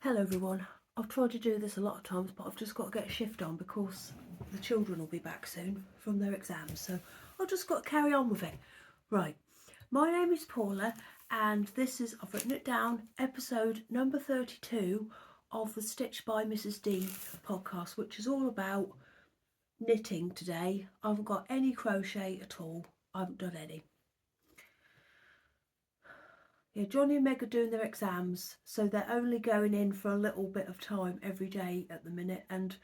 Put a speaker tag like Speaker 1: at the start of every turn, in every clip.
Speaker 1: Hello everyone. I've tried to do this a lot of times, but I've just got to get a shift on because the children will be back soon from their exams, so I've just got to carry on with it. Right, my name is Paula and this is, I've written it down, episode number 32 of the Stitched by Mrs D podcast, which is all about knitting today. I haven't got any crochet at all. I haven't done any. Yeah, Johnny and Meg are doing their exams, so they're only going in for a little bit of time every day at the minute, and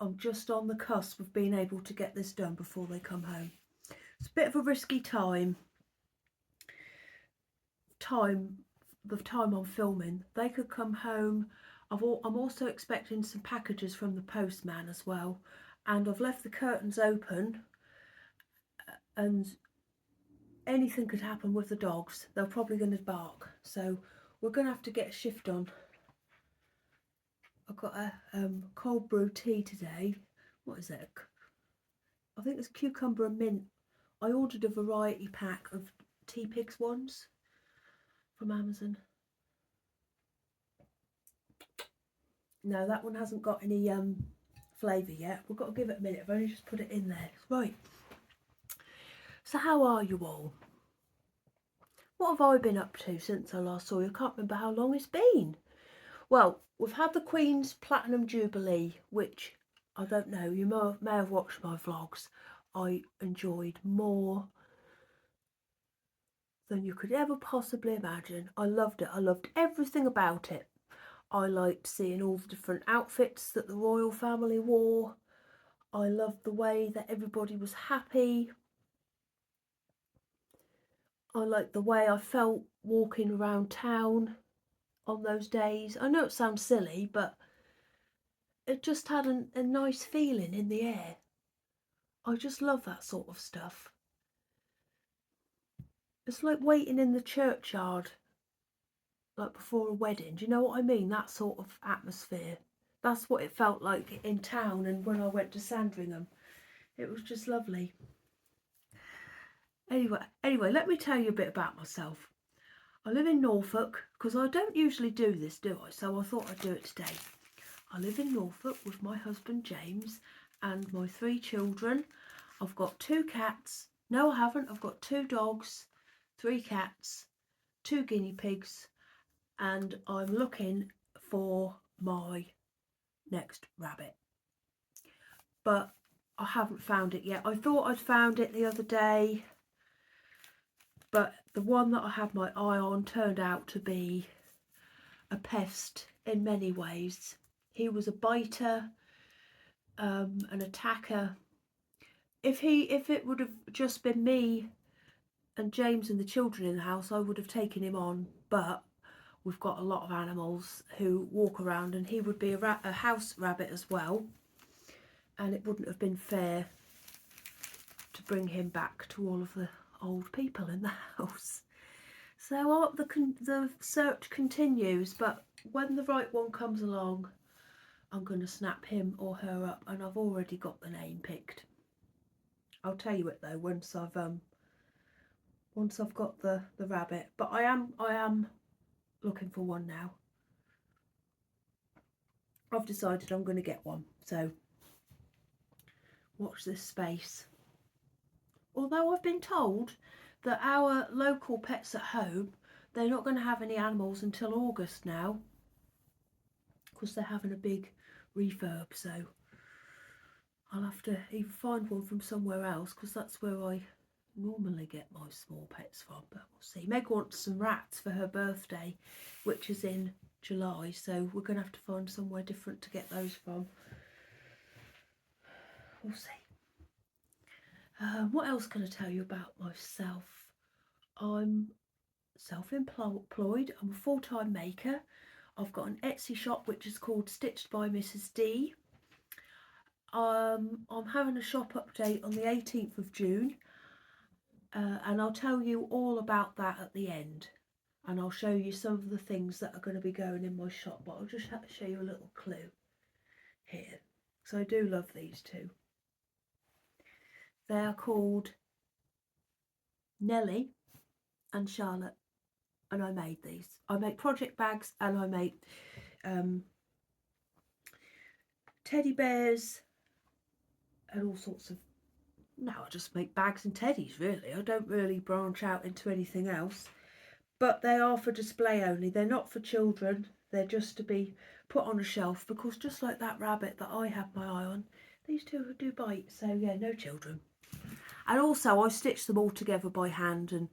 Speaker 1: I'm just on the cusp of being able to get this done before they come home. It's a bit of a risky time I'm filming. They could come home. I'm also expecting some packages from the postman as well, and I've left the curtains open, and anything could happen with the dogs. They're probably going to bark, so we're going to have to get a shift on. I've got a cold brew tea today. What is it? I think it's cucumber and mint. I ordered a variety pack of Tea Pigs ones from Amazon. No, that one hasn't got any flavour yet. We've got to give it a minute. I've only just put it in there. Right. So how are you all? What have I been up to since I last saw you? I can't remember how long it's been. Well, we've had the Queen's Platinum Jubilee, which, I don't know, you may have watched my vlogs. I enjoyed more than you could ever possibly imagine. I loved it. I loved everything about it. I liked seeing all the different outfits that the royal family wore. I loved the way that everybody was happy. I liked the way I felt walking around town on those days. I know it sounds silly, but it just had a nice feeling in the air. I just love that sort of stuff. It's like waiting in the churchyard, like before a wedding. Do you know what I mean? That sort of atmosphere. That's what it felt like in town, and when I went to Sandringham. It was just lovely. Anyway, let me tell you a bit about myself. I live in Norfolk, because I don't usually do this, do I? So I thought I'd do it today. I live in Norfolk with my husband James and my 3 children. I've got 2 cats. No, I haven't. I've got 2 dogs, 3 cats, 2 guinea pigs, and I'm looking for my next rabbit. But I haven't found it yet. I thought I'd found it the other day, but the one that I had my eye on turned out to be a pest in many ways. He was a biter, an attacker. If it would have just been me and James and the children in the house, I would have taken him on, but we've got a lot of animals who walk around, and he would be a house rabbit as well, and it wouldn't have been fair to bring him back to all of the old people in the house. So the search continues, but when the right one comes along, I'm going to snap him or her up, and I've already got the name picked. I'll tell you it though once I've got the rabbit. But I am looking for one now. I've decided I'm going to get one, so watch this space. Although I've been told that our local Pets at Home, they're not going to have any animals until August now, because they're having a big refurb, so I'll have to either find one from somewhere else, because that's where I normally get my small pets from, but we'll see. Meg wants some rats for her birthday, which is in July, so we're going to have to find somewhere different to get those from. We'll see. What else can I tell you about myself? I'm self-employed. I'm a full-time maker. I've got an Etsy shop which is called Stitched by Mrs D. I'm having a shop update on the 18th of June, and I'll tell you all about that at the end, and I'll show you some of the things that are going to be going in my shop, but I'll just have to show you a little clue here. So I do love these 2. They are called Nellie and Charlotte, and I made these. I make project bags, and I make teddy bears and all sorts of, no, I just make bags and teddies really. I don't really branch out into anything else, but they are for display only. They're not for children, they're just to be put on a shelf, because just like that rabbit that I have my eye on, these two do bite, so yeah, no children. And also I stitch them all together by hand, and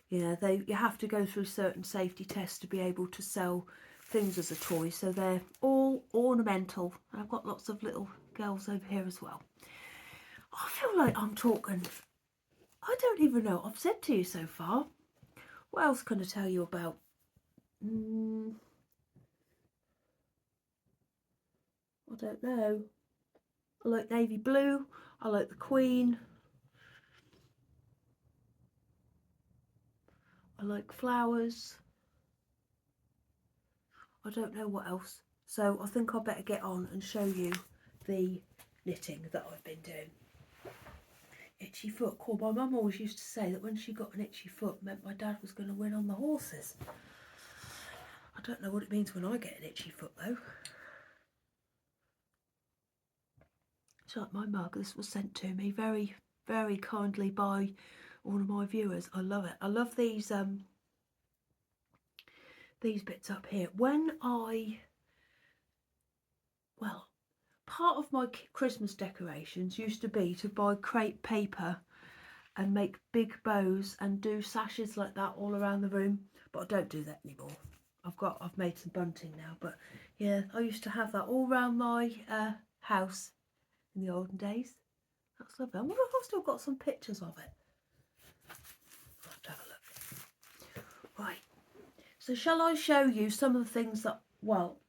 Speaker 1: you have to go through certain safety tests to be able to sell things as a toy, so they're all ornamental. I've got lots of little girls over here as well. I feel like I'm talking, I don't even know what I've said to you so far. What else can I tell you about? I don't know. I like navy blue, I like the Queen, I like flowers. I don't know what else. So I think I better get on and show you the knitting that I've been doing. Itchy foot. Cool. My mum always used to say that when she got an itchy foot meant my dad was going to win on the horses. I don't know what it means when I get an itchy foot though. It's like my mug. This was sent to me very, very kindly by one of my viewers. I love it. I love these bits up here. Part of my Christmas decorations used to be to buy crepe paper and make big bows and do sashes like that all around the room, but I don't do that anymore. I've made some bunting now, but yeah, I used to have that all around my house in the olden days. That's lovely. I wonder if I've still got some pictures of it. I'll have to have a look. Right, so shall I show you some of the things that, well,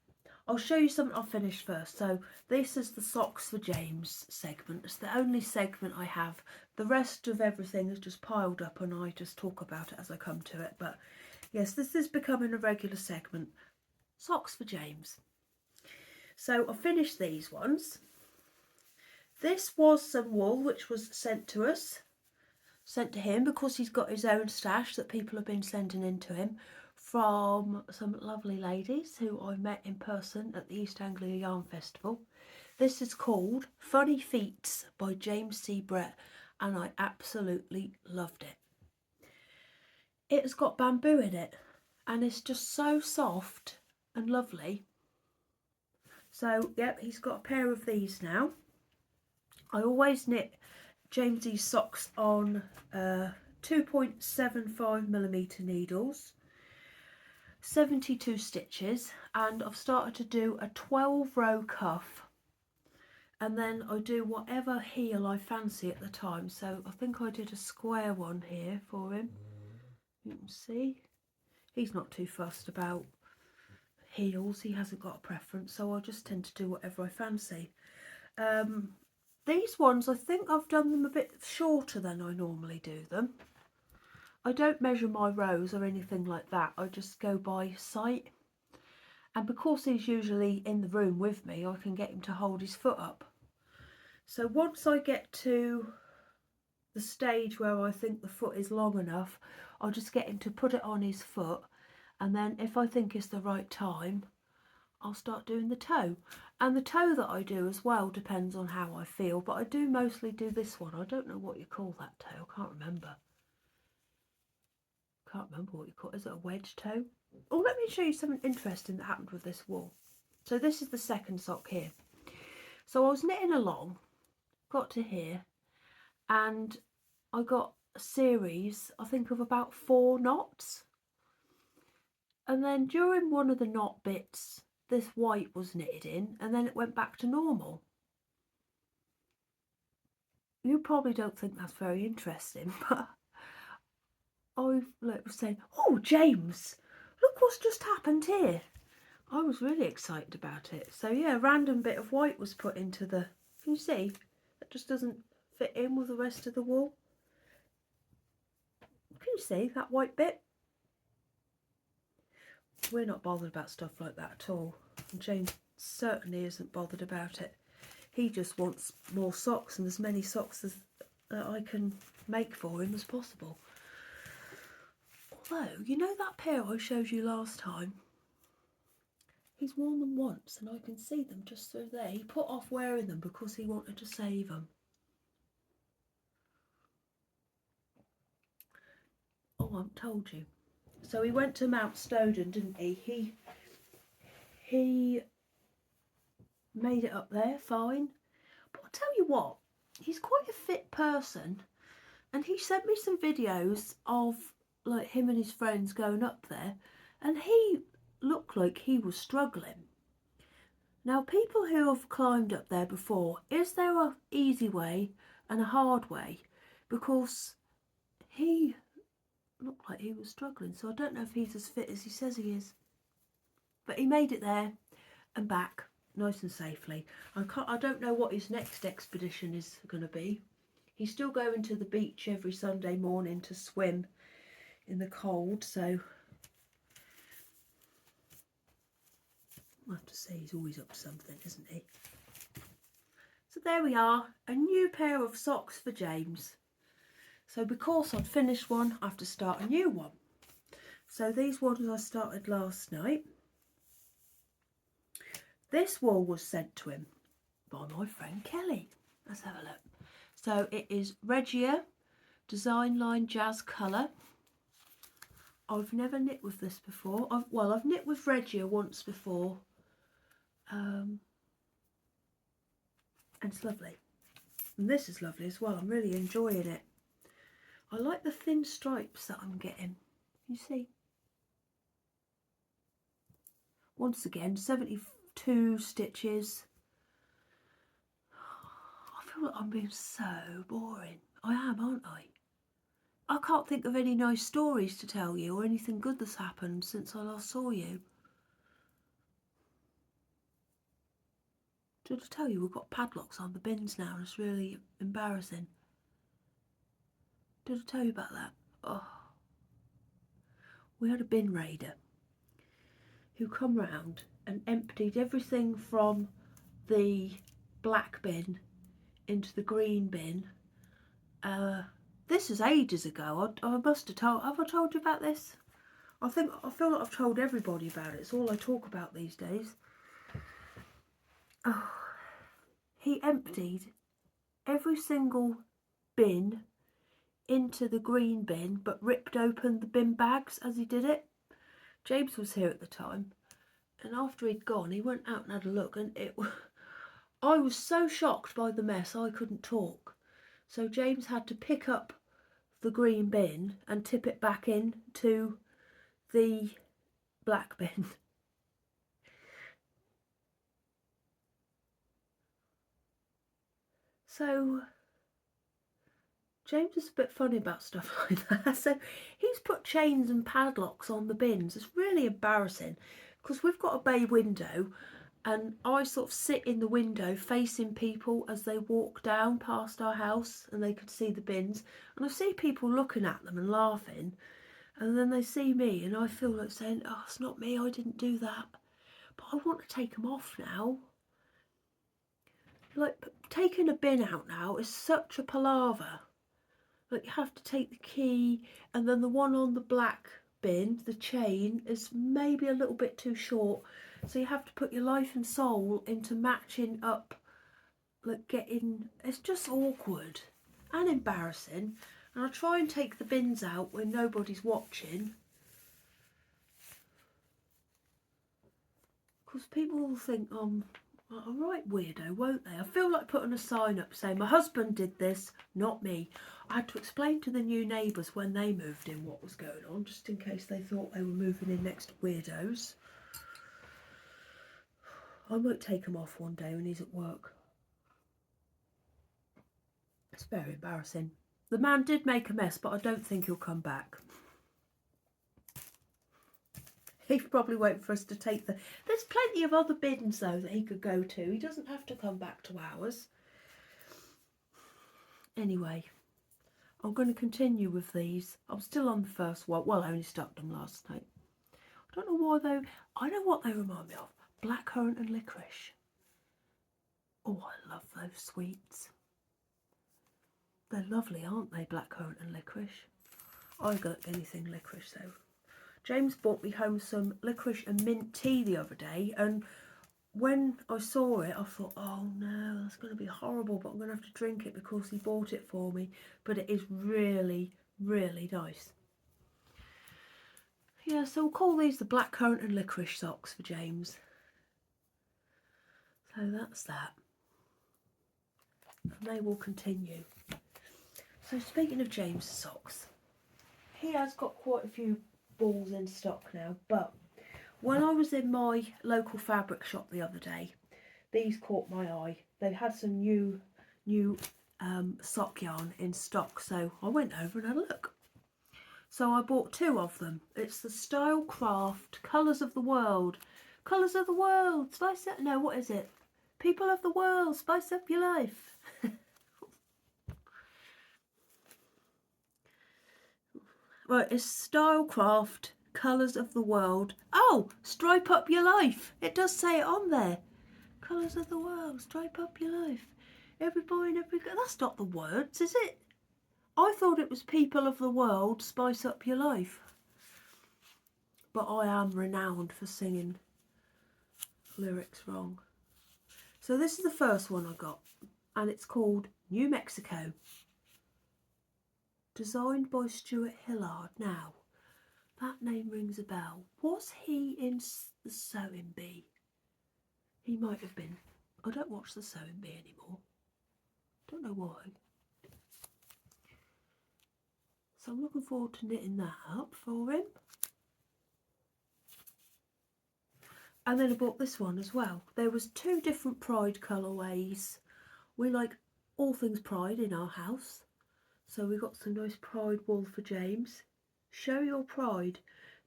Speaker 1: I'll show you something I've finished first. So this is the socks for James segment. It's the only segment I have. The rest of everything is just piled up and I just talk about it as I come to it. But yes, this is becoming a regular segment. Socks for James. So I finished these ones. This was some wool which was sent to him because he's got his own stash that people have been sending in to him from some lovely ladies who I met in person at the East Anglia Yarn Festival. This is called Funny Feets by James C. Brett, and I absolutely loved it. It's got bamboo in it and it's just so soft and lovely. So yep, he's got a pair of these now. I always knit Jamesy's socks on 2.75mm needles, 72 stitches, and I've started to do a 12-row cuff, and then I do whatever heel I fancy at the time. So I think I did a square one here for him. You can see he's not too fussed about heels, he hasn't got a preference, so I just tend to do whatever I fancy. These ones, I think I've done them a bit shorter than I normally do them. I don't measure my rows or anything like that, I just go by sight. And because he's usually in the room with me, I can get him to hold his foot up. So once I get to the stage where I think the foot is long enough, I'll just get him to put it on his foot, and then if I think it's the right time, I'll start doing the toe. And the toe that I do as well depends on how I feel, but I do mostly do this one. I don't know what you call that toe, I can't remember. What you call it. Is it a wedge toe? Oh, let me show you something interesting that happened with this wool. So this is the second sock here. So I was knitting along, got to here, and I got a series, I think, of about 4 knots. And then during one of the knot bits, this white was knitted in, and then it went back to normal. You probably don't think that's very interesting, but I was saying, oh James, look what's just happened here. I was really excited about it. So yeah, a random bit of white was put into the, can you see? That just doesn't fit in with the rest of the wool. Can you see that white bit? We're not bothered about stuff like that at all. And James certainly isn't bothered about it. He just wants more socks and as many socks as I can make for him as possible. Although, you know that pair I showed you last time? He's worn them once and I can see them just through there. He put off wearing them because he wanted to save them. Oh, I haven't told you. So he went to Mount Snowdon, didn't he? He made it up there, fine. But I'll tell you what, he's quite a fit person. And he sent me some videos of like him and his friends going up there. And he looked like he was struggling. Now, people who have climbed up there before, is there an easy way and a hard way? Because he looked like he was struggling, so I don't know if he's as fit as he says he is. But he made it there and back nice and safely. I don't know what his next expedition is going to be. He's still going to the beach every Sunday morning to swim in the cold, so I have to say he's always up to something, isn't he? So there we are, a new pair of socks for James. So because I'd finished one, I have to start a new one. So these ones I started last night. This wool was sent to him by my friend Kelly. Let's have a look. So it is Regia Design Line Jazz Colour. I've never knit with this before. I've knit with Regia once before. And it's lovely. And this is lovely as well. I'm really enjoying it. I like the thin stripes that I'm getting. You see? Once again, 72 stitches. I feel like I'm being so boring. I am, aren't I? I can't think of any nice stories to tell you or anything good that's happened since I last saw you. Did I tell you we've got padlocks on the bins now and it's really embarrassing? Did I tell you about that? Oh. We had a bin raider who come round and emptied everything from the black bin into the green bin. This is ages ago. I must have told. Have I told you about this? I feel like I've told everybody about it. It's all I talk about these days. Oh, he emptied every single bin into the green bin, but ripped open the bin bags as he did it. James was here at the time, and after he'd gone, he went out and had a look, and I was so shocked by the mess I couldn't talk. So James had to pick up the green bin and tip it back into the black bin. So James is a bit funny about stuff like that. So he's put chains and padlocks on the bins. It's really embarrassing because we've got a bay window and I sort of sit in the window facing people as they walk down past our house and they could see the bins. And I see people looking at them and laughing, and then they see me and I feel like saying, oh, it's not me, I didn't do that. But I want to take them off now. Like, taking a bin out now is such a palaver. Like, you have to take the key, and then the one on the black bin, the chain, is maybe a little bit too short. So you have to put your life and soul into matching up, like it's just awkward and embarrassing. And I try and take the bins out when nobody's watching, because people will think I'm a right weirdo, won't they? I feel like putting a sign up saying my husband did this, not me. I had to explain to the new neighbours when they moved in what was going on, just in case they thought they were moving in next to weirdos. I might take him off one day when he's at work. It's very embarrassing. The man did make a mess, but I don't think he'll come back. He's probably waiting for us to take the... There's plenty of other bins, though, that he could go to. He doesn't have to come back to ours. Anyway, I'm going to continue with these. I'm still on the first one. Well, I only started them last night. I don't know why, though. I know what they remind me of. Blackcurrant and licorice. Oh, I love those sweets. They're lovely, aren't they, blackcurrant and licorice? I got anything licorice, though. James brought me home some licorice and mint tea the other day, and when I saw it I thought, oh no, that's going to be horrible, but I'm going to have to drink it because he bought it for me. But it is really, really nice. Yeah, so we'll call these the blackcurrant and licorice socks for James. So that's that. And they will continue. So speaking of James' socks, he has got quite a few balls in stock now, but when I was in my local fabric shop the other day, these caught my eye. They had some new sock yarn in stock, so I went over and had a look. So I bought 2 of them. It's the Style Craft Colours of the World. Colours of the World, spice up. No, what is it? People of the World, spice up your life. Right, it's Style Craft Colours of the World. Oh, stripe up your life. It does say it on there. Colours of the World, stripe up your life. Every boy and every girl. That's not the words, is it? I thought it was People of the World, spice up your life. But I am renowned for singing lyrics wrong. So this is the first one I got, and it's called New Mexico. Designed by Stuart Hillard. Now, that name rings a bell. Was he in the Sewing Bee? He might have been. I don't watch the Sewing Bee anymore. Don't know why. So I'm looking forward to knitting that up for him. And then I bought this one as well. There was 2 different Pride colourways. We like all things Pride in our house. So we got some nice Pride wool for James. Show your pride.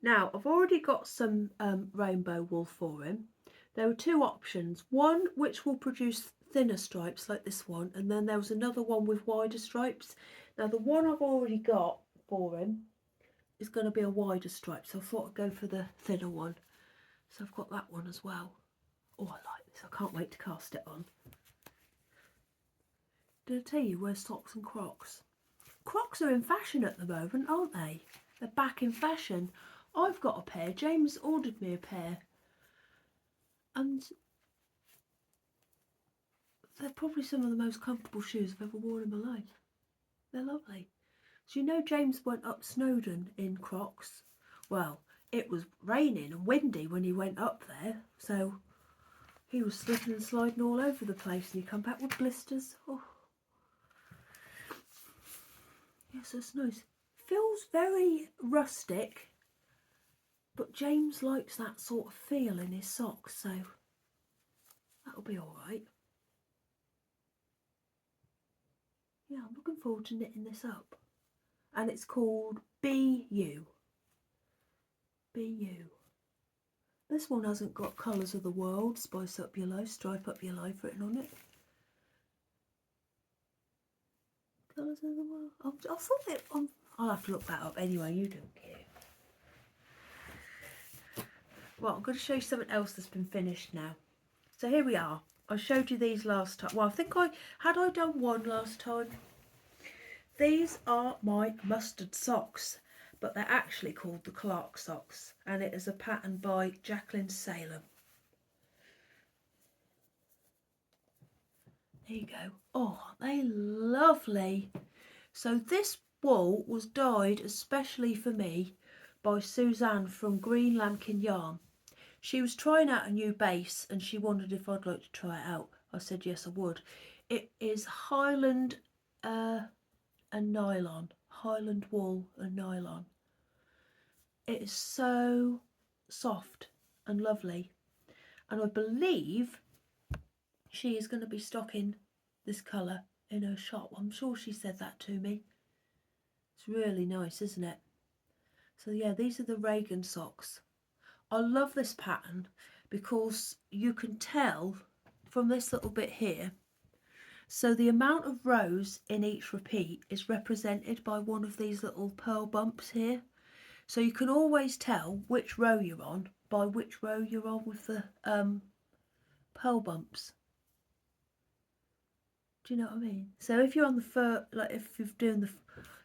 Speaker 1: Now, I've already got some rainbow wool for him. There were 2 options. One which will produce thinner stripes like this one, and then there was another one with wider stripes. Now the one I've already got for him is going to be a wider stripe, so I thought I'd go for the thinner one. So I've got that one as well. Oh, I like this. I can't wait to cast it on. Did I tell you wear socks and Crocs? Crocs are in fashion at the moment, aren't they? They're back in fashion. I've got a pair. James ordered me a pair. And they're probably some of the most comfortable shoes I've ever worn in my life. They're lovely. So you know James went up Snowdon in Crocs? Well, it was raining and windy when he went up there. So he was slipping and sliding all over the place, and he come back with blisters. Oh. Yes, that's nice. Feels very rustic, but James likes that sort of feel in his socks, so that'll be alright. Yeah, I'm looking forward to knitting this up. And it's called Be You. Be You. This one hasn't got Colours of the World, spice up your life, stripe up your life written on it. Colours of the World. I thought it. I'll have to look that up anyway. You don't care. Well, I'm going to show you something else that's been finished now. So here we are. I showed you these last time. Well, I think I done one last time. These are my mustard socks, but they're actually called the Clark socks, and it is a pattern by Jacqueline Salem. There you go. Oh, they lovely. So this wool was dyed especially for me by Suzanne from Green Lambkin Yarn. She was trying out a new base and she wondered if I'd like to try it out. I said yes, I would. It is Highland and nylon. Highland wool and nylon. It is so soft and lovely. And I believe she is going to be stocking this colour in her shop. I'm sure she said that to me. It's really nice, isn't it? So yeah, these are the Reagan socks. I love this pattern because you can tell from this little bit here. So the amount of rows in each repeat is represented by one of these little pearl bumps here. So you can always tell which row you're on by which row you're on with the pearl bumps. Do you know what I mean? So if you're on the first, like if you're doing the,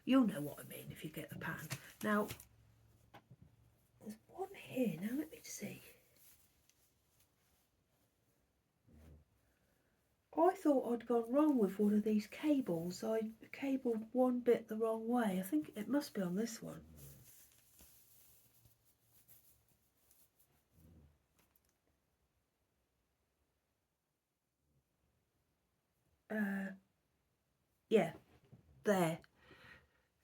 Speaker 1: you'll know what I mean if you get the pattern. Now, there's here now, let me see. I thought I'd gone wrong with one of these cables. I cabled one bit the wrong way. I think it must be on this one. Yeah, there.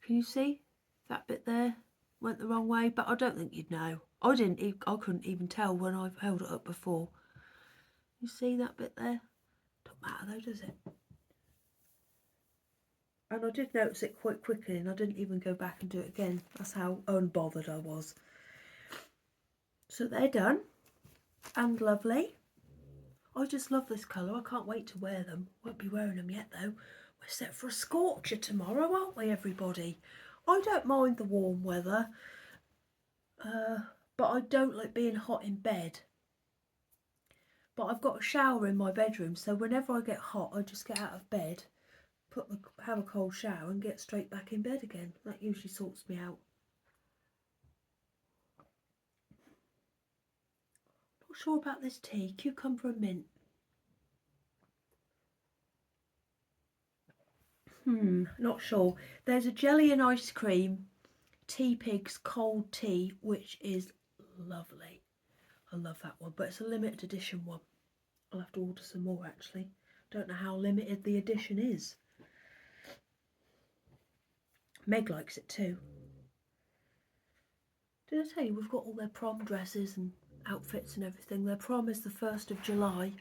Speaker 1: Can you see that bit there went the wrong way? But I don't think you'd know. I couldn't even tell when I've held it up before. You see that bit there? Don't matter though, does it? And I did notice it quite quickly, and I didn't even go back and do it again. That's how unbothered I was. So they're done and lovely. I just love this colour. I can't wait to wear them. Won't be wearing them yet though. We're set for a scorcher tomorrow, aren't we, everybody? I don't mind the warm weather, but I don't like being hot in bed. But I've got a shower in my bedroom, so whenever I get hot, I just get out of bed, have a cold shower and get straight back in bed again. That usually sorts me out. Not sure about this tea, cucumber and mint. Not sure. There's a jelly and ice cream Tea Pig's cold tea, which is lovely. I love that one, but it's a limited edition one. I'll have to order some more actually. Don't know how limited the edition is. Meg likes it too. Did I tell you we've got all their prom dresses and outfits and everything? Their prom is the 1st of July.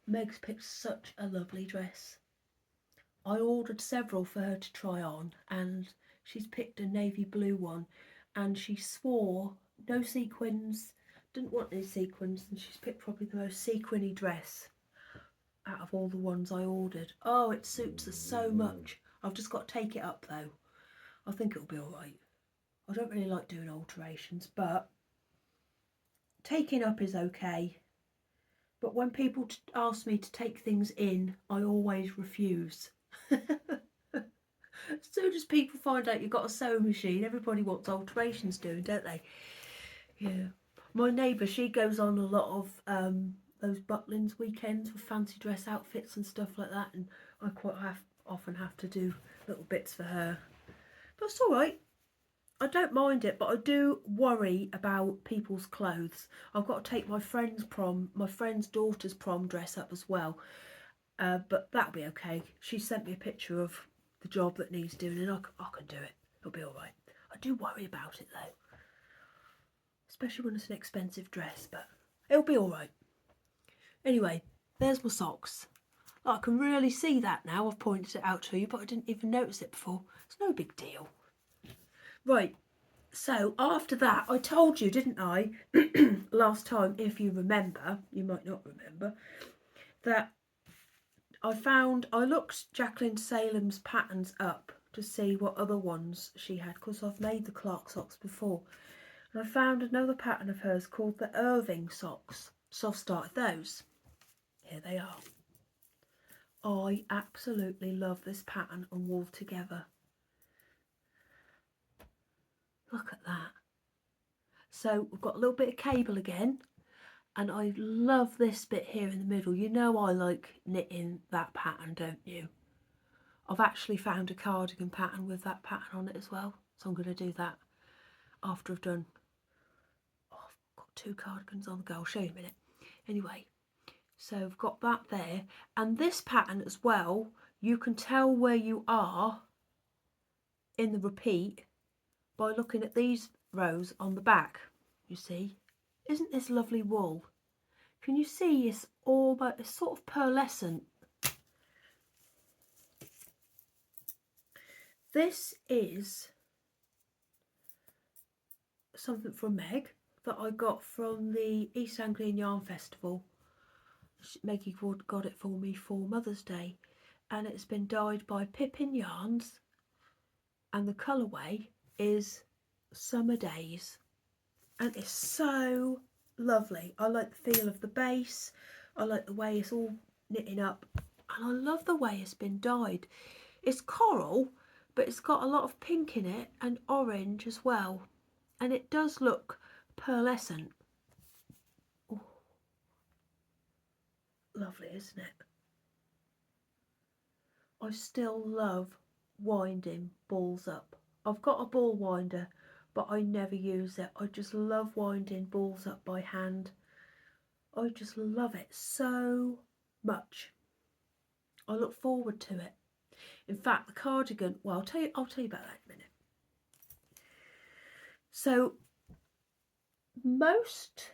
Speaker 1: Meg's picked such a lovely dress. I ordered several for her to try on, and she's picked a navy blue one, and she swore no sequins, didn't want any sequins, and she's picked probably the most sequiny dress out of all the ones I ordered. Oh, it suits her so much. I've just got to take it up though. I think it'll be alright. I don't really like doing alterations, but taking up is okay. But when people ask me to take things in, I always refuse. As soon as people find out you've got a sewing machine, everybody wants alterations doing, don't they? Yeah. My neighbour, she goes on a lot of those Butlins weekends with fancy dress outfits and stuff like that, and I quite often have to do little bits for her. But it's alright. I don't mind it, but I do worry about people's clothes. I've got to take my friend's daughter's prom dress up as well. But that'll be okay. She sent me a picture of the job that needs doing, and I can do it. It'll be alright. I do worry about it though. Especially when it's an expensive dress, but it'll be alright. Anyway, there's my socks. I can really see that now. I've pointed it out to you, but I didn't even notice it before. It's no big deal. Right, so after that, I told you, didn't I, last time, if you remember, you might not remember, that I looked Jacqueline Salem's patterns up to see what other ones she had, because I've made the Clark socks before. And I found another pattern of hers called the Irving socks. So I've started those. Here they are. I absolutely love this pattern and wool together. Look at that. So we've got a little bit of cable again, and I love this bit here in the middle. You know I like knitting that pattern, don't you? I've actually found a cardigan pattern with that pattern on it as well, so I'm going to do that after I've done. Oh, I've got 2 cardigans on the go. I'll show you in a minute. Anyway, so I've got that there, and this pattern as well, you can tell where you are in the repeat by looking at these rows on the back. You see, isn't this lovely wool? Can you see it's sort of pearlescent? This is something from Meg that I got from the East Anglian Yarn Festival. Meggie got it for me for Mother's Day, and it's been dyed by Pippin Yarns, and the colourway is Summer Days, and it's so lovely. I like the feel of the base, I like the way it's all knitting up, and I love the way it's been dyed. It's coral, but it's got a lot of pink in it and orange as well. and it does look pearlescent. Oh, lovely, isn't it? I still love winding balls up. I've got a ball winder, but I never use it. I just love winding balls up by hand. I just love it so much. I look forward to it. In fact, the cardigan, well, I'll tell you about that in a minute. So most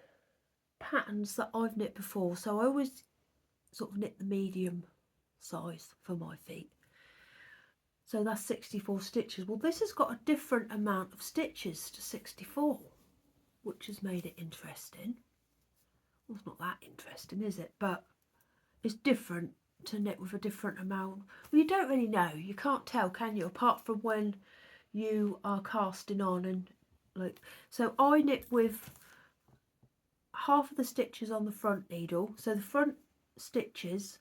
Speaker 1: patterns that I've knit before, so I always sort of knit the medium size for my feet. So that's 64 stitches. Well, this has got a different amount of stitches to 64, which has made it interesting. Well, it's not that interesting, is it? But it's different to knit with a different amount. Well, you don't really know. You can't tell, can you? Apart from when you are casting on and like. So I knit with half of the stitches on the front needle. So the front stitches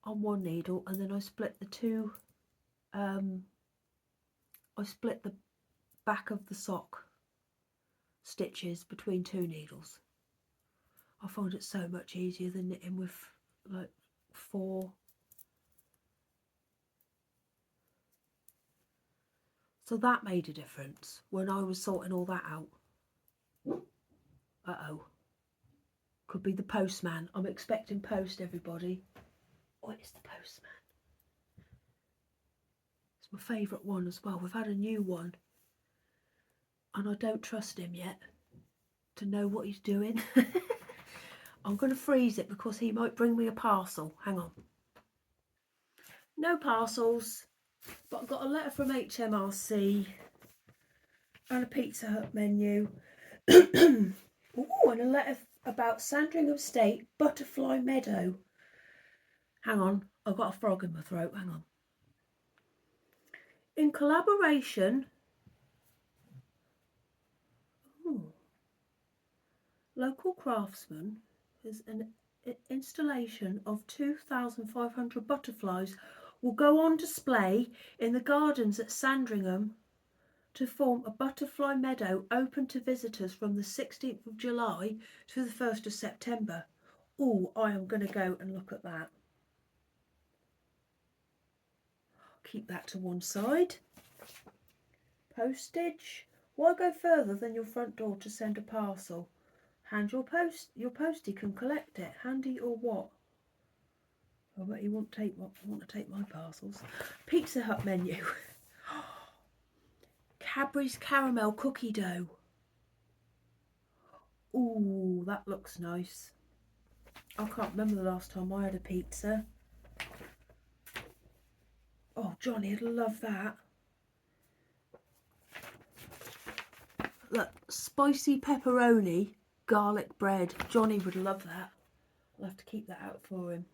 Speaker 1: on one needle, and then I split the two. I split the back of the sock stitches between two needles. I find it so much easier than knitting with like 4. So that made a difference when I was sorting all that out. Uh-oh. Could be the postman. I'm expecting post, everybody. Oh, it's the postman. It's my favourite one as well. We've had a new one, and I don't trust him yet to know what he's doing. I'm going to freeze it because he might bring me a parcel. Hang on. No parcels, but I've got a letter from HMRC and a Pizza Hut menu. Ooh, and a letter about Sandringham State Butterfly Meadow. Hang on, I've got a frog in my throat. Hang on. In collaboration, local craftsman is an installation of 2,500 butterflies will go on display in the gardens at Sandringham to form a butterfly meadow open to visitors from the 16th of July to the 1st of September. Oh, I am going to go and look at that. Keep that to one side. Postage. Why go further than your front door to send a parcel? Hand your postie can collect it. Handy or what? I bet you want to take my parcels. Pizza Hut menu. Cadbury's caramel cookie dough. Ooh, that looks nice. I can't remember the last time I had a pizza. Oh, Johnny'd love that. Look, spicy pepperoni, garlic bread. Johnny would love that. I'll have to keep that out for him.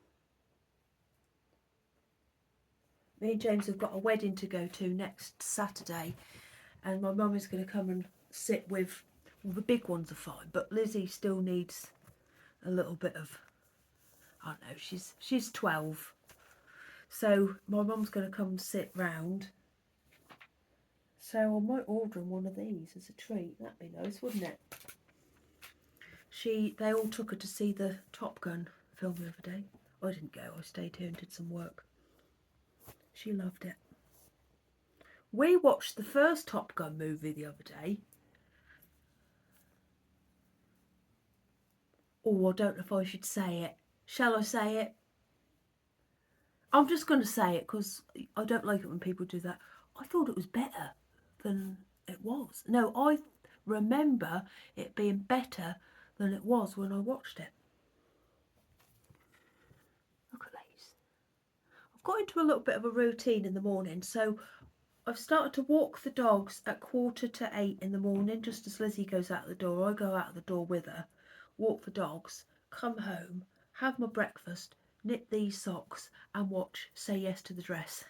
Speaker 1: Me and James have got a wedding to go to next Saturday, and my mum is going to come and sit with, well, the big ones are fine, but Lizzie still needs a little bit of, I don't know, she's 12. So my mum's going to come and sit round. So I might order him one of these as a treat. That'd be nice, wouldn't it? They all took her to see the Top Gun film the other day. I didn't go, I stayed here and did some work. She loved it. We watched the first Top Gun movie the other day. Oh, I don't know if I should say it. Shall I say it? I'm just going to say it because I don't like it when people do that. I thought it was better than it was. No, I remember it being better than it was when I watched it. Look at these. I've got into a little bit of a routine in the morning, so I've started to walk the dogs at 7:45 in the morning, just as Lizzie goes out the door. I go out the door with her, walk the dogs, come home, have my breakfast, knit these socks and watch Say Yes to the Dress.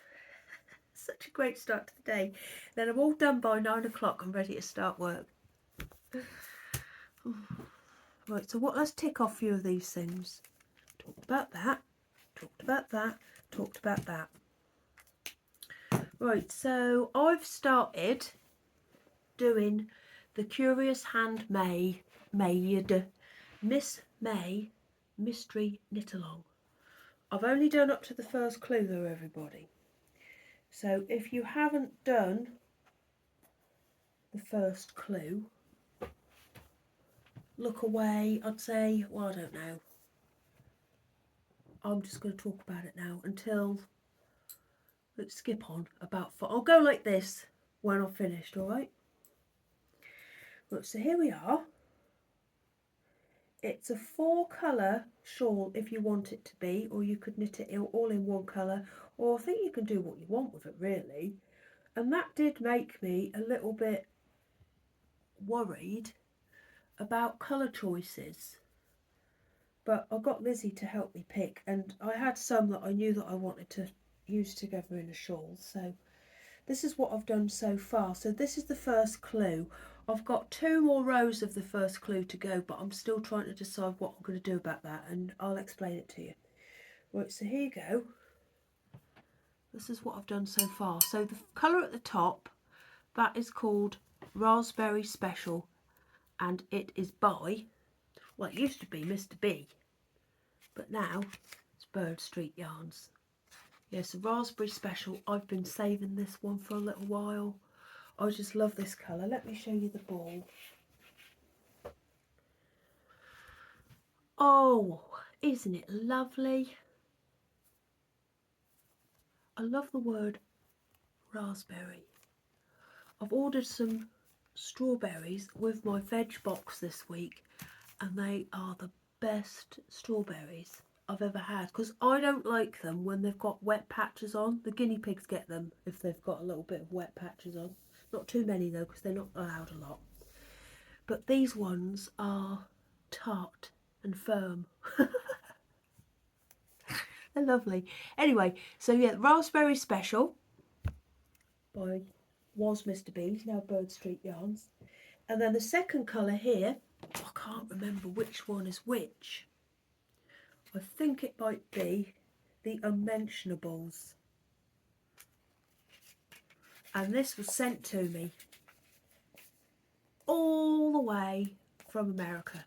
Speaker 1: Such a great start to the day. Then I'm all done by 9 o'clock and ready to start work. Right, so let's tick off a few of these things. Talked about that, talked about that, talked about that. Right, so I've started doing the Curious Handmade Miss May Mystery Knit Along. I've only done up to the first clue though, everybody. So if you haven't done the first clue, look away. I'd say, well, I don't know. I'm just going to talk about it now until, let's skip on about 4. I'll go like this when I've finished, alright? Right, so here we are. It's a 4-colour shawl if you want it to be, or you could knit it all in one colour, or I think you can do what you want with it really. And that did make me a little bit worried about colour choices. But I got Lizzie to help me pick, and I had some that I knew that I wanted to use together in a shawl. So this is what I've done so far. So this is the first clue. I've got 2 more rows of the first clue to go, but I'm still trying to decide what I'm going to do about that, and I'll explain it to you. Right, so here you go. This is what I've done so far. So the colour at the top, that is called Raspberry Special, and it is by, well, it used to be Mr. B, but now it's Bird Street Yarns. Yes, a Raspberry Special. I've been saving this one for a little while. I just love this colour. Let me show you the ball. Oh, isn't it lovely? I love the word raspberry. I've ordered some strawberries with my veg box this week, and they are the best strawberries I've ever had, because I don't like them when they've got wet patches on. The guinea pigs get them if they've got a little bit of wet patches on. Not too many though, because they're not allowed a lot. But these ones are tart and firm. They're lovely. Anyway, so yeah, Raspberry Special was Mr. B's, now Bird Street Yarns. And then the second colour here, I can't remember which one is which. I think it might be the Unmentionables. And this was sent to me all the way from America,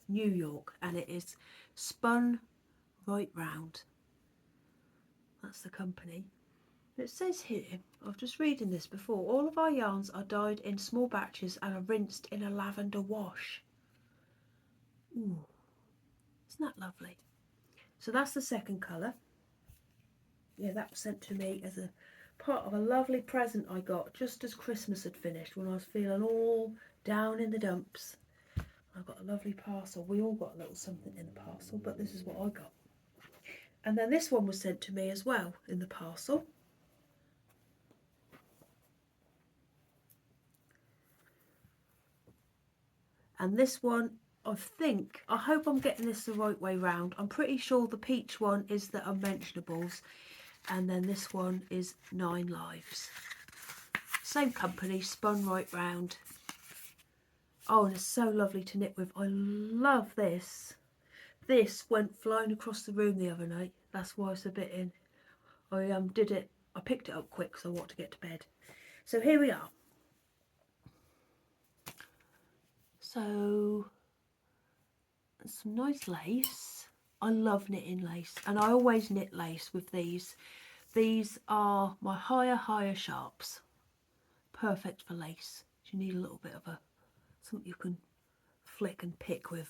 Speaker 1: New York, and it is Spun Right Round. That's the company. It says here, I was just reading this before, all of our yarns are dyed in small batches and are rinsed in a lavender wash. Ooh, isn't that lovely? So that's the second colour. Yeah, that was sent to me as a part of a lovely present I got just as Christmas had finished, when I was feeling all down in the dumps. I got a lovely parcel. We all got a little something in the parcel, but this is what I got. And then this one was sent to me as well in the parcel. And this one, I hope I'm getting this the right way round. I'm pretty sure the peach one is the Unmentionables, and then this one is 9 Lives. Same company, Spun Right Round. Oh, and it's so lovely to knit with. I love this. This went flying across the room the other night. That's why it's a bit in. I picked it up quick because I want to get to bed. So here we are. So some nice lace. I love knitting lace, and I always knit lace with these. These are my higher sharps. Perfect for lace. You need a little bit of something you can flick and pick with.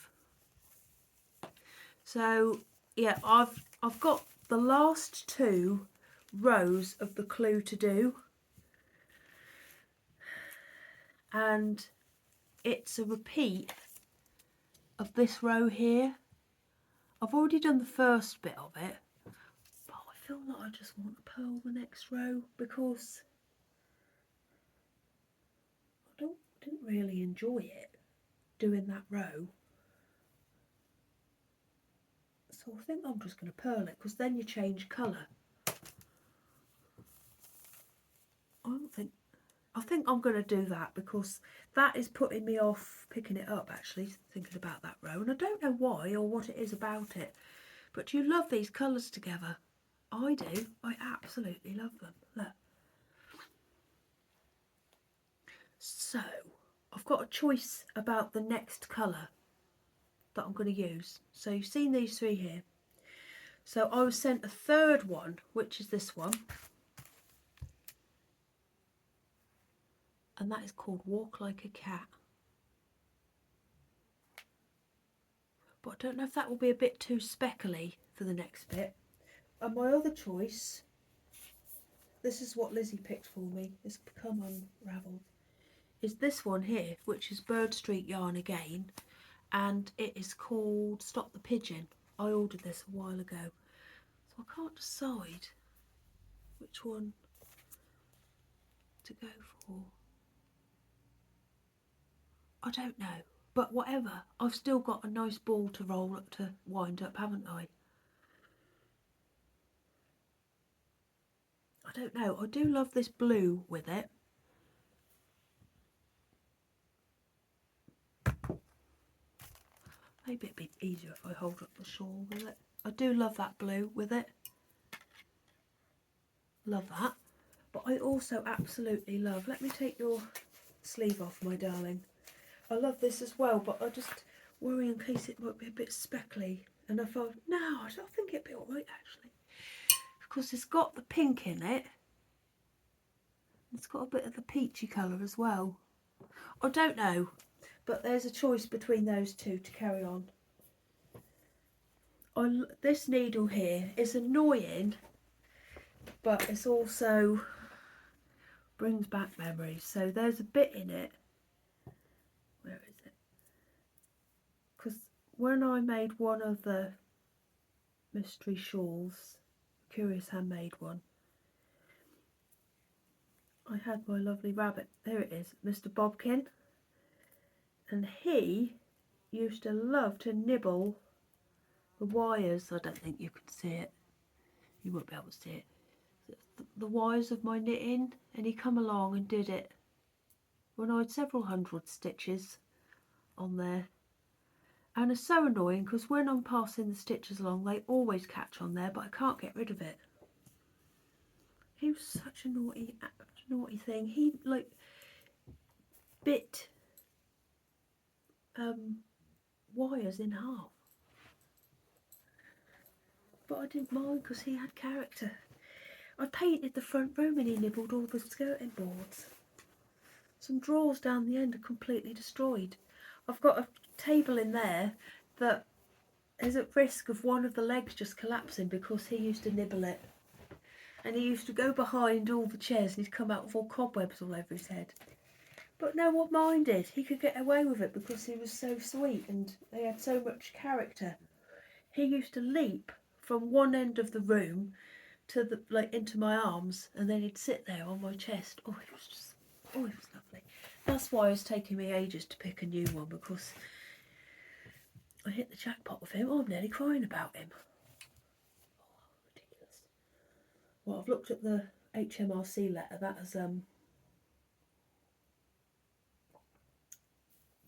Speaker 1: So yeah, I've got the last 2 rows of the clue to do, and it's a repeat of this row here. I've already done the first bit of it, but I feel like I just want to purl the next row because I didn't really enjoy it doing that row. So I think I'm just going to purl it, because then you change colour. I think I'm going to do that, because that is putting me off picking it up, actually, thinking about that row. And I don't know why or what it is about it. But you love these colours together. I do. I absolutely love them. Look. So, I've got a choice about the next colour that I'm going to use. So you've seen these three here. So I was sent a third one, which is this one. And that is called Walk Like a Cat. But I don't know if that will be a bit too speckly for the next bit. And my other choice, this is what Lizzie picked for me, it's become unravelled, is this one here, which is Bird Street yarn again, and it is called Stop the Pigeon. I ordered this a while ago, so I can't decide which one to go for. I don't know, but whatever, I've still got a nice ball to roll up, to wind up, haven't I? I don't know, I do love this blue with it. Maybe it'd be easier if I hold up the shawl with it. I do love that blue with it. Love that. But I also absolutely love, let me take your sleeve off, my darling. I love this as well, but I just worry in case it might be a bit speckly. And I thought, no, I think it'd be alright actually. Because it's got the pink in it. It's got a bit of the peachy colour as well. I don't know, but there's a choice between those two to carry on. This needle here is annoying, but it's also brings back memories. So there's a bit in it. Where is it? Because when I made one of the mystery shawls, Curious Handmade one, I had my lovely rabbit, there it is, Mr. Bobkin, and he used to love to nibble the wires. I don't think you can see it, you won't be able to see it, the wires of my knitting, and he come along and did it when I had several hundred stitches on there. And it's so annoying because when I'm passing the stitches along they always catch on there, but I can't get rid of it. He was such a naughty thing. He like bit wires in half, but I didn't mind because he had character. I painted the front room and he nibbled all the skirting boards. Some drawers down the end are completely destroyed. I've got a table in there that is at risk of one of the legs just collapsing because he used to nibble it. And he used to go behind all the chairs and he'd come out with all cobwebs all over his head. But no one minded. He could get away with it because he was so sweet and they had so much character. He used to leap from one end of the room to the into my arms, and then he'd sit there on my chest. Oh, it was just, oh, it was lovely. That's why it's taking me ages to pick a new one, because I hit the jackpot with him. Oh, I'm nearly crying about him. Oh, ridiculous. Well, I've looked at the HMRC letter. That has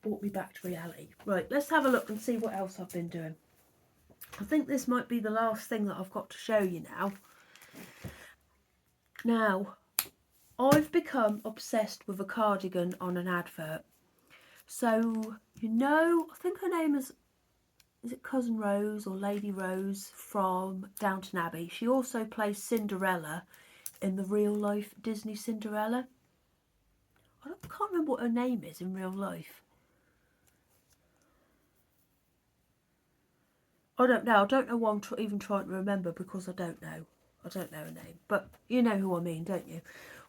Speaker 1: brought me back to reality. Right, let's have a look and see what else I've been doing. I think this might be the last thing that I've got to show you now. Now, I've become obsessed with a cardigan on an advert. So, you know, I think her name is it Cousin Rose or Lady Rose from Downton Abbey? She also plays Cinderella in the real life Disney Cinderella. I can't remember what her name is in real life. I don't know. I don't know why I'm even trying to remember, because I don't know. I don't know her name. But you know who I mean, don't you?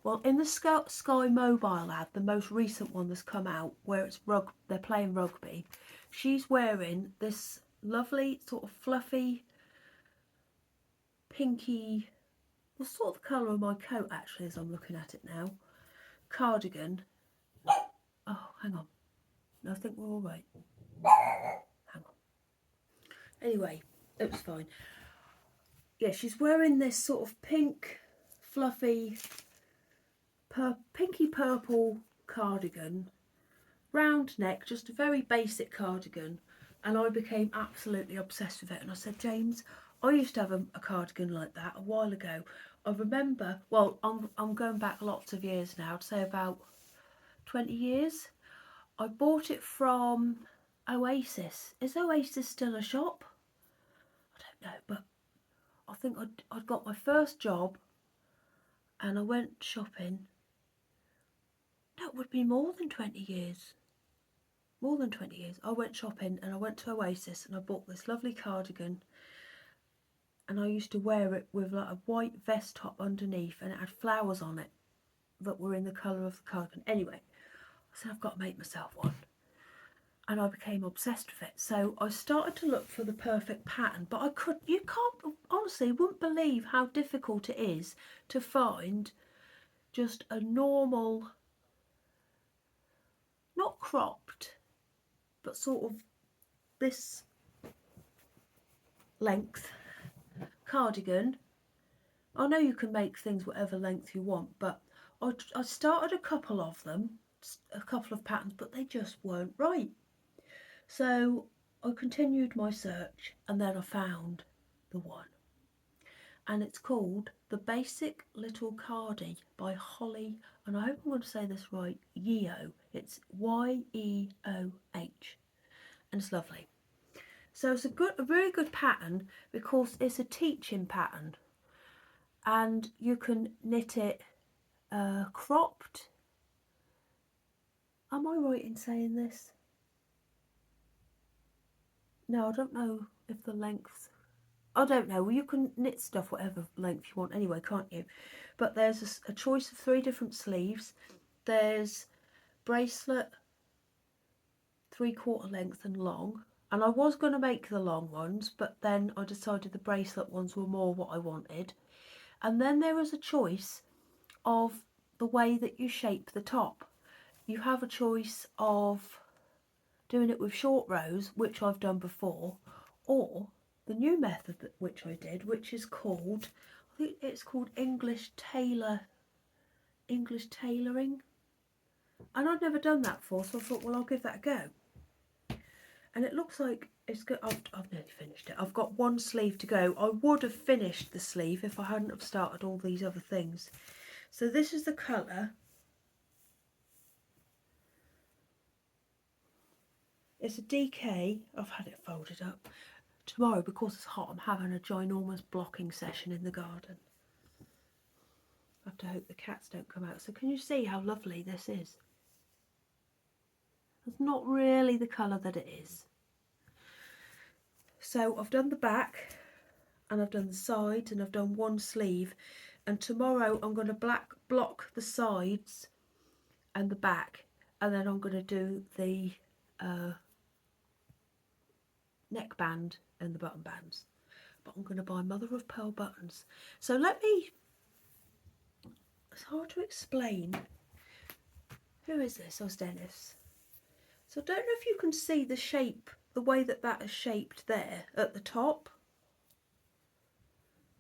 Speaker 1: Well, in the Sky Mobile ad, the most recent one that's come out, where it's they're playing rugby, she's wearing this lovely sort of fluffy, pinky, well, sort of the colour of my coat actually as I'm looking at it now, cardigan. Oh, hang on. No, I think we're all right. Hang on. Anyway, it was fine. Yeah, she's wearing this sort of pink, fluffy, pinky purple cardigan, round neck, just a very basic cardigan, and I became absolutely obsessed with it. And I said, James, I used to have a cardigan like that a while ago. I remember, well, I'm going back lots of years now, I'd say about 20 years. I bought it from Oasis. Is Oasis still a shop? I don't know, but I think I'd got my first job and I went shopping. That would be more than 20 years. More than 20 years. I went shopping and I went to Oasis and I bought this lovely cardigan, and I used to wear it with like a white vest top underneath, and it had flowers on it that were in the colour of the cardigan. Anyway, I said I've got to make myself one, and I became obsessed with it. So I started to look for the perfect pattern, but you can't, honestly, wouldn't believe how difficult it is to find just a normal, not cropped, but sort of this length cardigan. I know you can make things whatever length you want, but I started a couple of them, a couple of patterns, but they just weren't right. So I continued my search and then I found the one. And it's called The Basic Little Cardi by Holly, and I hope I'm going to say this right, Yeoh. It's Y-E-O-H, and it's lovely. So it's a really good pattern because it's a teaching pattern, and you can knit it cropped. Am I right in saying this? No, I don't know if the length, I don't know. Well, you can knit stuff whatever length you want anyway, can't you? But there's a choice of 3 different sleeves. There's bracelet, 3/4 length and long. And I was going to make the long ones, but then I decided the bracelet ones were more what I wanted. And then there was a choice of the way that you shape the top. You have a choice of doing it with short rows, which I've done before, or the new method which I did, which is called, I think it's called English tailoring, and I'd never done that before, so I thought, well, I'll give that a go. And it looks like it's good. I've nearly finished it. I've got one sleeve to go. I would have finished the sleeve if I hadn't have started all these other things. So this is the colour. It's a DK. I've had it folded up. Tomorrow, because it's hot, I'm having a ginormous blocking session in the garden. I have to hope the cats don't come out. So can you see how lovely this is? It's not really the colour that it is. So I've done the back and I've done the sides and I've done one sleeve, and tomorrow I'm going to block the sides and the back, and then I'm going to do the neckband and the button bands. But I'm going to buy mother of pearl buttons. So it's hard to explain. Who is this? Oh, Dennis. So I don't know if you can see the shape, the way that is shaped there at the top.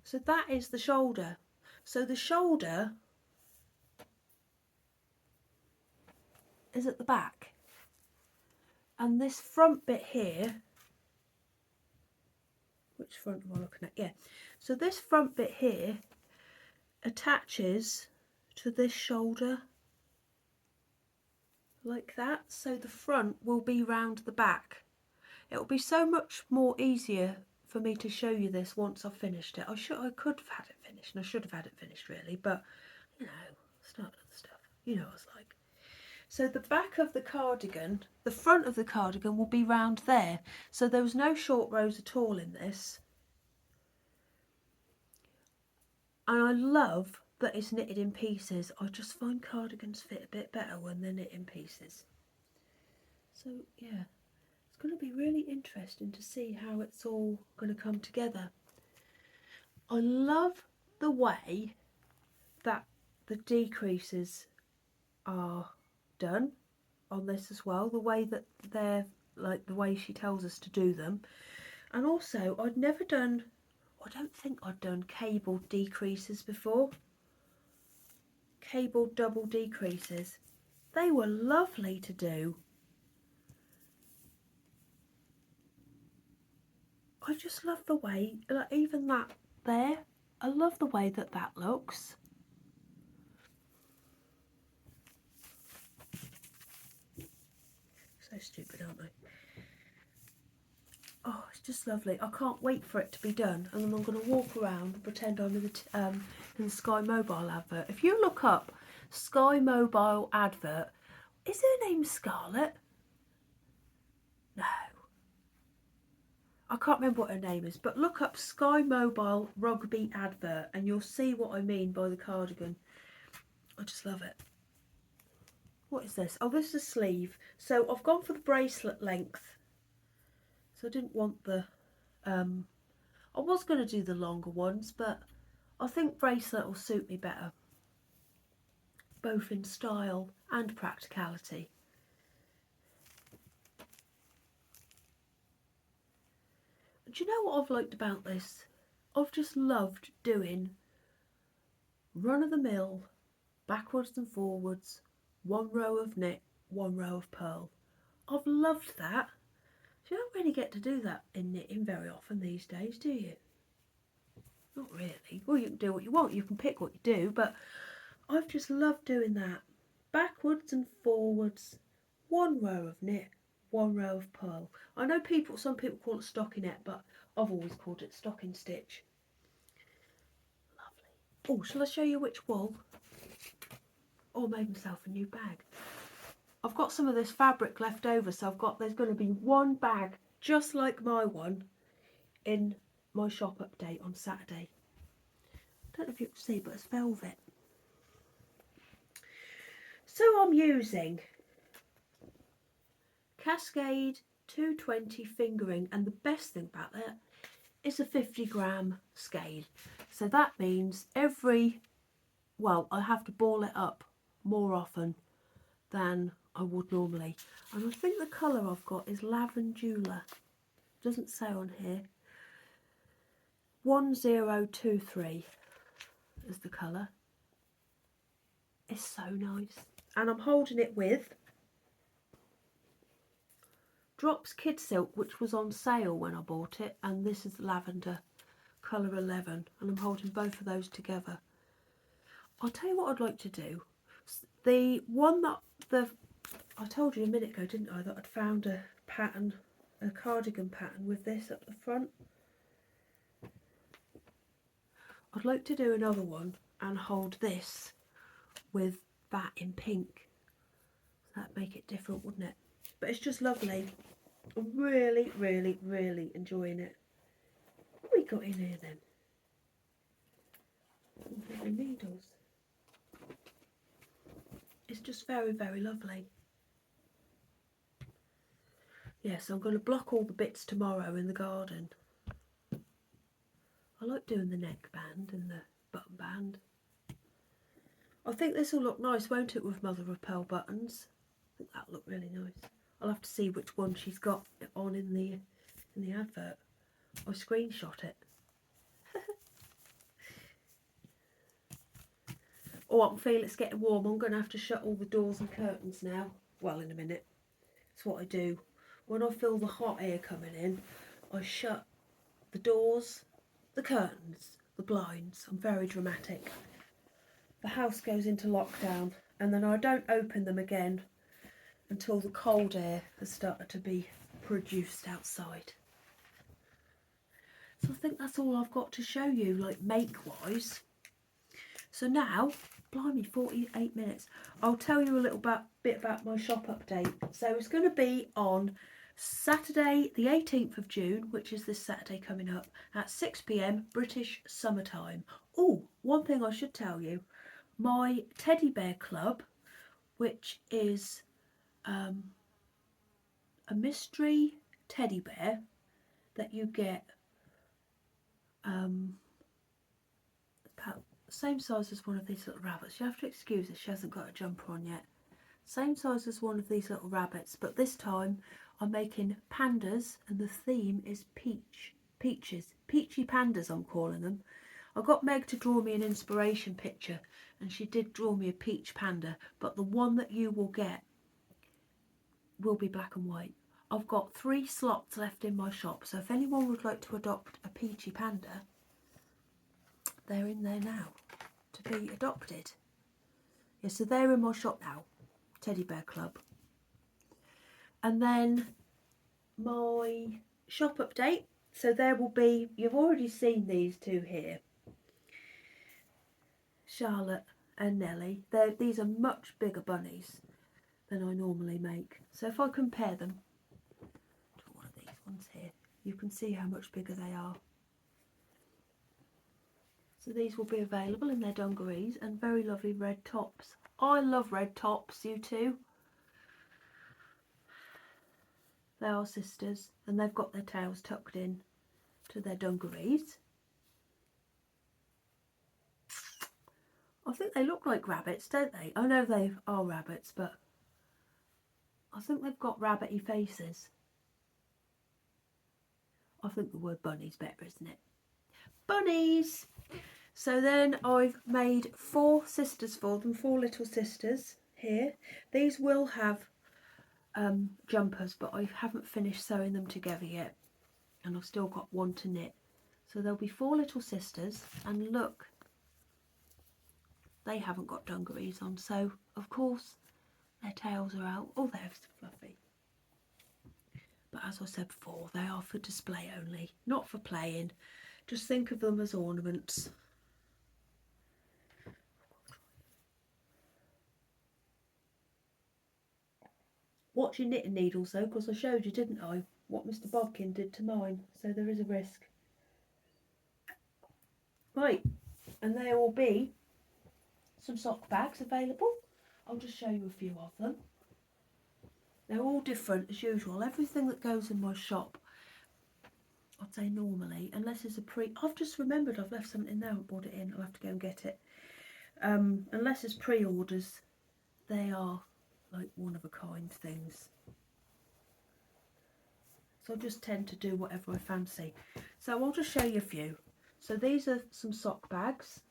Speaker 1: So that is the shoulder. So the shoulder is at the back. And this front bit here, which front am I looking at? Yeah. So this front bit here attaches to this shoulder like that. So the front will be round the back. It will be so much more easier for me to show you this once I've finished it. I could have had it finished, and I should have had it finished really, but you know, start with the stuff. You know what it's like. So the back of the cardigan, the front of the cardigan will be round there. So there was no short rows at all in this. And I love that it's knitted in pieces. I just find cardigans fit a bit better when they're knit in pieces. So yeah, it's going to be really interesting to see how it's all going to come together. I love the way that the decreases are done on this as well, the way that they're like the way she tells us to do them. And also I don't think I'd done cabled decreases before. Cabled double decreases. They were lovely to do. I just love the way, like even that there, I love the way that looks. So stupid, aren't they? Oh, it's just lovely. I can't wait for it to be done, and then I'm going to walk around and pretend I'm in the Sky Mobile advert. If you look up Sky Mobile advert, is her name Scarlett? No. I can't remember what her name is, but look up Sky Mobile rugby advert and you'll see what I mean by the cardigan. I just love it. What is this? Oh, this is a sleeve. So I've gone for the bracelet length. So I didn't want the, I was going to do the longer ones, but I think bracelet will suit me better. Both in style and practicality. Do you know what I've liked about this? I've just loved doing run-of-the-mill, backwards and forwards, one row of knit, one row of purl. I've loved that. You don't really get to do that in knitting very often these days, do you? Not really. Well, you can do what you want, you can pick what you do, but I've just loved doing that. Backwards and forwards, one row of knit, one row of purl. I know some people call it stockinette, but I've always called it stocking stitch. Lovely. Oh, shall I show you which wool? Oh, I made myself a new bag. I've got some of this fabric left over, so there's going to be one bag just like my one in my shop update on Saturday. I don't know if you can see, but it's velvet. So I'm using Cascade 220 fingering, and the best thing about that is a 50-gram scale. So that means I have to ball it up more often than I would normally. And I think the colour I've got is Lavendula. Doesn't say on here. 1023 is the colour. It's so nice. And I'm holding it with Drops Kid Silk, which was on sale when I bought it, and this is Lavender colour 11, and I'm holding both of those together. I'll tell you what I'd like to do. The one that I told you a minute ago, didn't I, that I'd found a pattern, a cardigan pattern with this at the front. I'd like to do another one and hold this with that in pink. That'd make it different, wouldn't it? But it's just lovely. I'm really, really, really enjoying it. What have we got in here then? The needles. It's just very, very lovely. Yes, I'm going to block all the bits tomorrow in the garden. I like doing the neck band and the button band. I think this will look nice, won't it, with mother of pearl buttons? I think that'll look really nice. I'll have to see which one she's got on in the advert. I screenshot it. Oh, I can feel it's getting warm. I'm going to have to shut all the doors and curtains now. Well, in a minute. That's what I do. When I feel the hot air coming in, I shut the doors, the curtains, the blinds. I'm very dramatic. The house goes into lockdown, and then I don't open them again until the cold air has started to be produced outside. So I think that's all I've got to show you, like make-wise. So now, blimey, 48 minutes. I'll tell you a little bit about my shop update. So it's going to be on Saturday the 18th of June, which is this Saturday coming up, at 6 PM British summertime. Oh, one thing I should tell you. My teddy bear club, which is a mystery teddy bear that you get about the same size as one of these little rabbits. You have to excuse her, she hasn't got a jumper on yet. Same size as one of these little rabbits, but this time I'm making pandas, and the theme is peaches, peachy pandas I'm calling them. I got Meg to draw me an inspiration picture, and she did draw me a peach panda, but the one that you will get will be black and white. I've got 3 slots left in my shop, so if anyone would like to adopt a peachy panda, they're in there now to be adopted. Yeah, so they're in my shop now, Teddy Bear Club. And then my shop update. So there will be, you've already seen these two here, Charlotte and Nellie. These are much bigger bunnies than I normally make. So if I compare them to one of these ones here, you can see how much bigger they are. So these will be available in their dungarees and very lovely red tops. I love red tops, you too. They are sisters and they've got their tails tucked in to their dungarees. I think they look like rabbits, don't they? I know they are rabbits, but I think they've got rabbity faces. I think the word bunny's better, isn't it? Bunnies! So then I've made 4 sisters for them, 4 little sisters here. These will have jumpers, but I haven't finished sewing them together yet. And I've still got one to knit. So there'll be 4 little sisters, and look, they haven't got dungarees on, so of course their tails are out. Oh, they're so fluffy. But as I said before, they are for display only, not for playing. Just think of them as ornaments. Watch your knitting needles though, because I showed you, didn't I, what Mr. Bodkin did to mine, so there is a risk. Right, and there will be some sock bags available. I'll just show you a few of them. They're all different as usual. Everything that goes in my shop, I'd say normally, unless it's a I've just remembered I've left something in there, I haven't brought it in, I'll have to go and get it. Unless it's pre-orders, they are like one-of-a-kind things. So I just tend to do whatever I fancy. So I'll just show you a few. So these are some sock bags.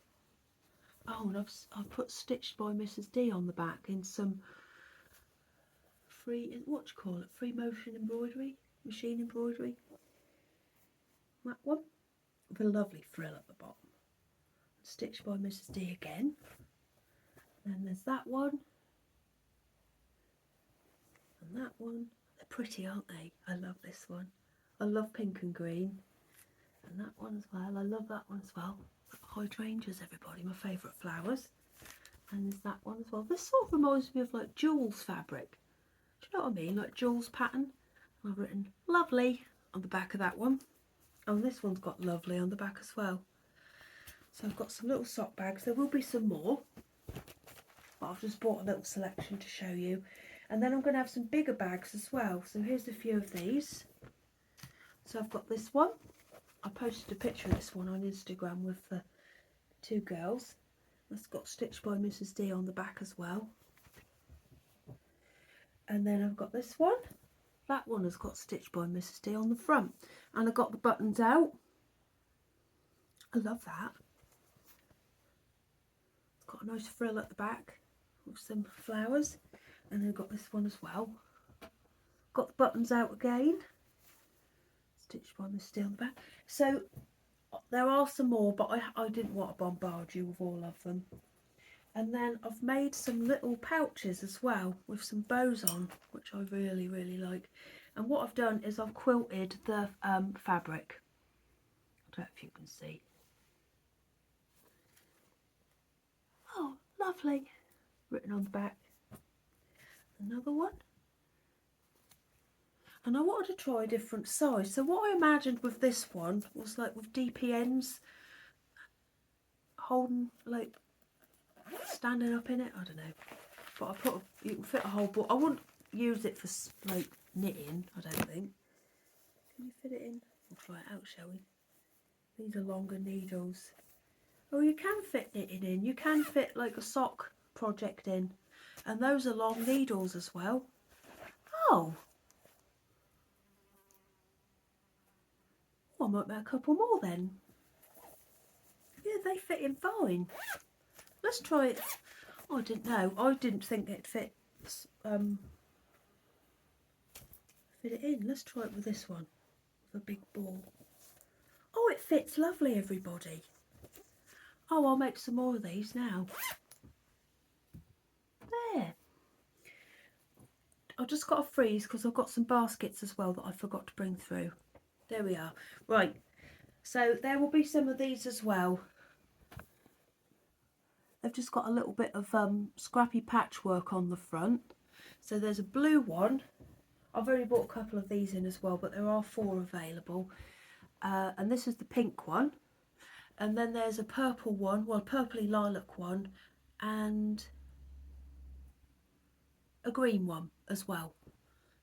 Speaker 1: Oh, and I've put Stitched by Mrs. D on the back in some free, what do you call it, free motion embroidery, machine embroidery. That one with a lovely frill at the bottom. Stitched by Mrs. D again. Then there's that one. And that one. They're pretty, aren't they? I love this one. I love pink and green. And that one as well. I love that one as well. Hydrangeas, everybody, my favourite flowers. And there's that one as well. This sort of reminds me of like Jules fabric. Do you know what I mean? Like Jules pattern. And I've written lovely on the back of that one. And this one's got lovely on the back as well. So I've got some little sock bags. There will be some more, but I've just bought a little selection to show you. And then I'm going to have some bigger bags as well. So here's a few of these. So I've got this one. I posted a picture of this one on Instagram with the 2 girls. That's got Stitched by Mrs. D on the back as well. And then I've got this one. That one has got Stitched by Mrs. D on the front. And I've got the buttons out. I love that. It's got a nice frill at the back with some flowers. And then I've got this one as well. Got the buttons out again. Stitched by Mrs. D on the back. So there are some more, but I didn't want to bombard you with all of them. And then I've made some little pouches as well with some bows on, which I really, really like. And what I've done is I've quilted the fabric. I don't know if you can see. Oh, lovely. Written on the back. Another one. And I wanted to try a different size. So what I imagined with this one was like with DPNs holding, like standing up in it. I don't know. But I put, you can fit a whole book. I wouldn't use it for like knitting, I don't think. Can you fit it in? We'll try it out, shall we? These are longer needles. Oh, you can fit knitting in. You can fit like a sock project in. And those are long needles as well. Oh. I might make a couple more then. Yeah, they fit in fine. Let's try it. Oh, I didn't know. I didn't think it fit it in. Let's try it with this one. With a big ball. Oh, it fits lovely, everybody. Oh, I'll make some more of these now. There. I I've just got to freeze because I've got some baskets as well that I forgot to bring through. There we are. Right, so there will be some of these as well. They've just got a little bit of scrappy patchwork on the front. So there's a blue one. I've already bought a couple of these in as well, but there are 4 available. And this is the pink one. And then there's a purple one, well, purpley lilac one, and a green one as well.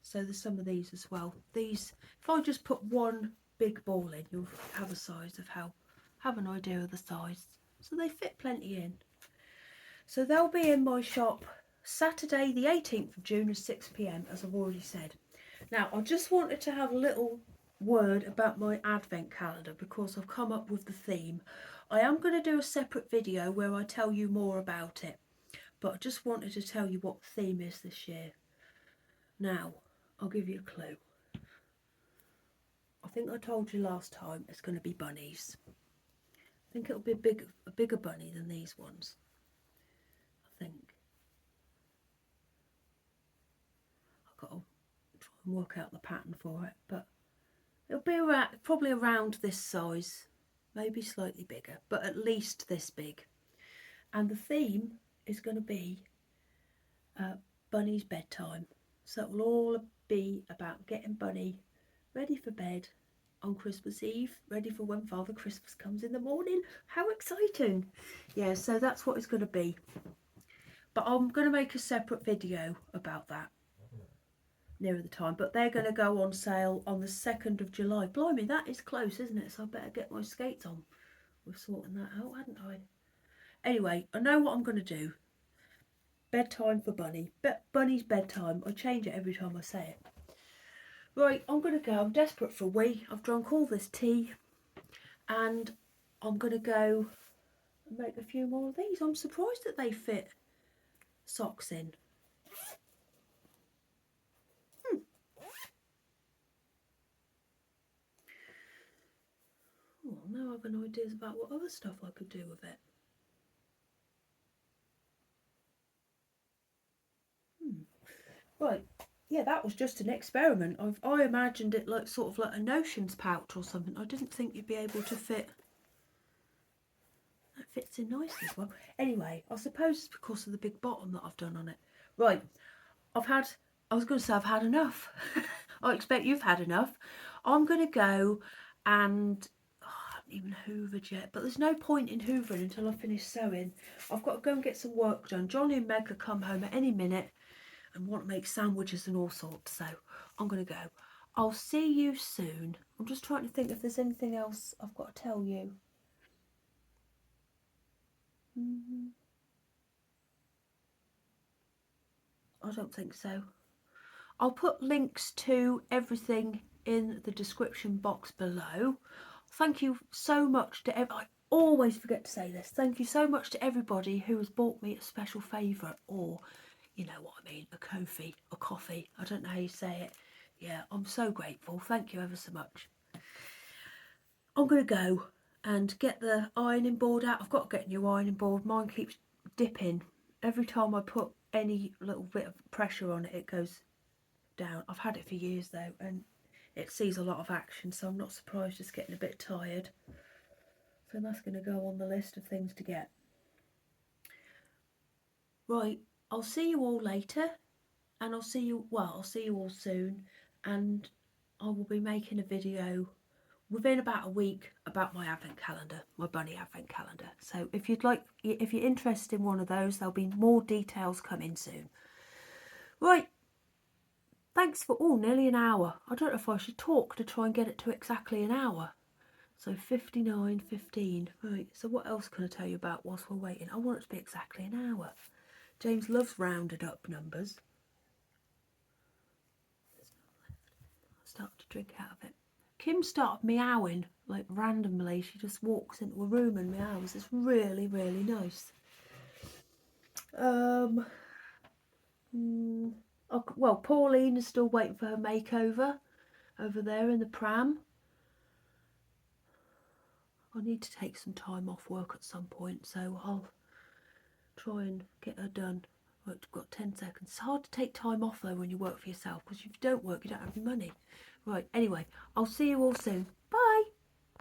Speaker 1: So there's some of these as well. These, if I just put one big ball in, you'll have a size of have an idea of the size. So they fit plenty in. So they'll be in my shop Saturday the 18th of June at 6 p.m, as I've already said. Now, I just wanted to have a little word about my advent calendar because I've come up with the theme. I am going to do a separate video where I tell you more about it, but I just wanted to tell you what the theme is this year. Now, I'll give you a clue. I think I told you last time it's going to be bunnies. I think it'll be a bigger bunny than these ones. I think. I've got to try and work out the pattern for it, but it'll be around, probably around this size, maybe slightly bigger, but at least this big. And the theme is going to be Bunny's bedtime. So it will all be about getting Bunny ready for bed on Christmas Eve, ready for when Father Christmas comes in the morning. How exciting! Yeah, so that's what it's going to be. But I'm going to make a separate video about that nearer the time. But they're going to go on sale on the 2nd of July. Blimey, that is close, isn't it? So I better get my skates on. We're sorting that out, hadn't I? Anyway, I know what I'm going to do. Bedtime for Bunny. Bunny's bedtime. I change it every time I say it. Right, I'm going to go. I'm desperate for a wee. I've drunk all this tea. And I'm going to go and make a few more of these. I'm surprised that they fit socks in. Oh, now I've got ideas about what other stuff I could do with it. Right, yeah, that was just an experiment. I imagined it like sort of like a notions pouch or something. I didn't think you'd be able to fit. That fits in nicely as well. Anyway, I suppose it's because of the big bottom that I've done on it. Right, I was going to say I've had enough. I expect you've had enough. I'm going to go and I haven't even hoovered yet, but there's no point in hoovering until I finish sewing. I've got to go and get some work done. Johnny and Meg could come home at any minute and want to make sandwiches and all sorts, so I'm going to go. I'll see you soon. I'm just trying to think if there's anything else I've got to tell you. I don't think so. I'll put links to everything in the description box below. Thank you so much to I always forget to say this. Thank you so much to everybody who has bought me a special favourite, or you know what I mean, a Kofi, a coffee. I don't know how you say it. Yeah, I'm so grateful. Thank you ever so much. I'm going to go and get the ironing board out. I've got to get a new ironing board. Mine keeps dipping. Every time I put any little bit of pressure on it, it goes down. I've had it for years though, and it sees a lot of action, so I'm not surprised it's getting a bit tired. So that's going to go on the list of things to get. Right, I'll see you all later, and I'll see you all soon, and I will be making a video within about a week about my advent calendar, my bunny advent calendar. So if you're interested in one of those, there'll be more details coming soon. Right, thanks for nearly an hour. I don't know if I should talk to try and get it to exactly an hour. So 59:15. Right, so what else can I tell you about whilst we're waiting? I want it to be exactly an hour. James loves rounded up numbers. I started to drink out of it. Kim started meowing like randomly. She just walks into a room and meows. It's really, really nice. Well, Pauline is still waiting for her makeover over there in the pram. I need to take some time off work at some point, so I'll try and get her done. Right, we've got 10 seconds. It's hard to take time off though when you work for yourself, because if you don't work, you don't have any money. Right, anyway, I'll see you all soon.